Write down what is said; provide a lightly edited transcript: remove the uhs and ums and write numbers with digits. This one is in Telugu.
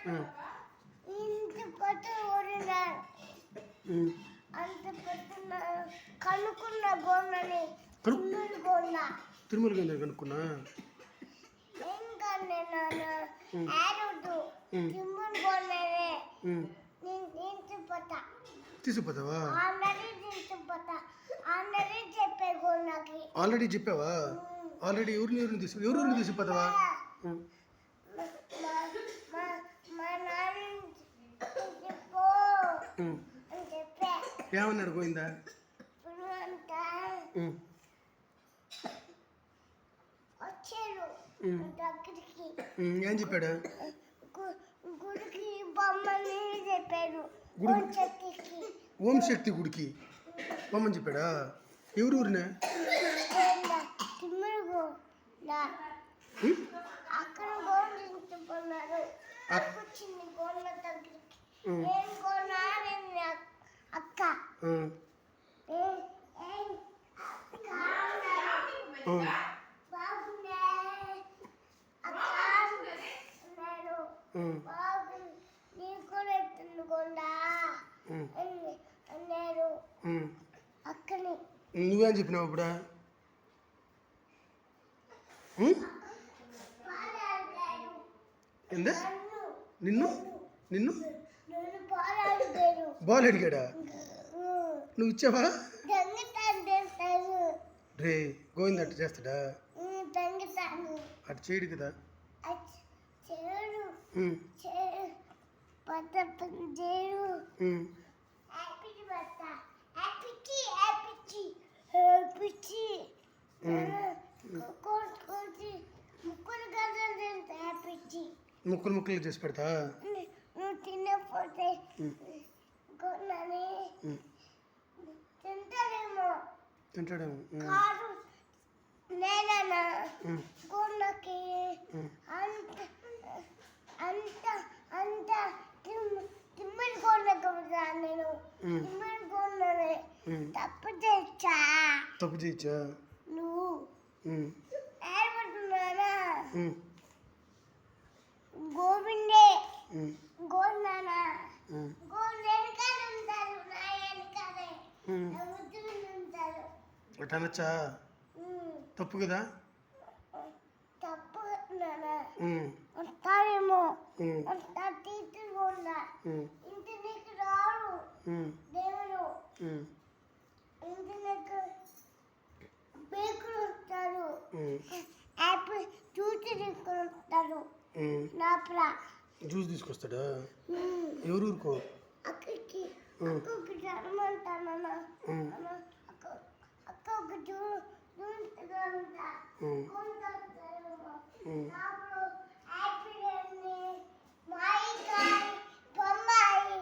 ఇంటి పట్టు ఊరినారు. అంత పొద్దున్న కనుక్కున్న గోళ్ళని తిరుమల గోంద కనుక్కున్నా ఇంకా నేను ఆరుడు తిమ్మల గోళ్ళనే తీసుకుపోతావా? ఆల్రెడీ చెప్పే గోళ్ళకి ఆల్రెడీ చెప్పావా? ఆల్రెడీ ఎవరిని తీసుకుపోతావా? ఏమన్నాడు గోయిందా? ఏం చెప్పాడు? గుడికి బొమ్మని చెప్పాడు. ఓం శక్తి గుడికి బొమ్మని చెప్పాడా? ఎవరూరినా? అక్కడ గోళ్ళు చిన్న గోళ్ళ దగ్గరికి ఏం కొనాలి అక్క నువ్వేం చెప్పినావు ఇప్పుడు? ఏందా? నిన్ను నిన్ను బాల్ అడిగాడా? నువ్వు ఇచ్చావా? రే గోవింద అట్టు చేస్తాడా? అటు చేయడు కదా. ముక్కలు ముక్కలు చేసి పెడతా. నువ్వు తినకపోతే తింటాడేమో. నేనన్నా గోళ్ళకి అంత అంత తిమ్మడి గోళ్ళ కదా. నేను తిమ్మడి గోళ్ళనే తప్పు చేయచ్చా? నువ్వు ఏర్పడుతున్నారా? గోవిందే గోళ్ళనా గోళ్ళు వెనకాల ఉంటారు. నా వెనకాలే ఉంటారు. అటనొచ్చా? తప్పు కదా. తప్పు వస్తారేమో తీసుకున్నా ఇంటి నీకు రాడు దేవుడు. ఇంటి నీకు బేకులు వస్తారు. యాపిల్ జ్యూస్ తీసుకొని వస్తారు. లోపల జ్యూస్ తీసుకొస్తాడా? ఎవరూరుకో అక్కకి అక్కకి జరమంటానన్నా అక్క ఒక జ్యూస్ యాపిల్ మామిడికాయ బొమ్మాయి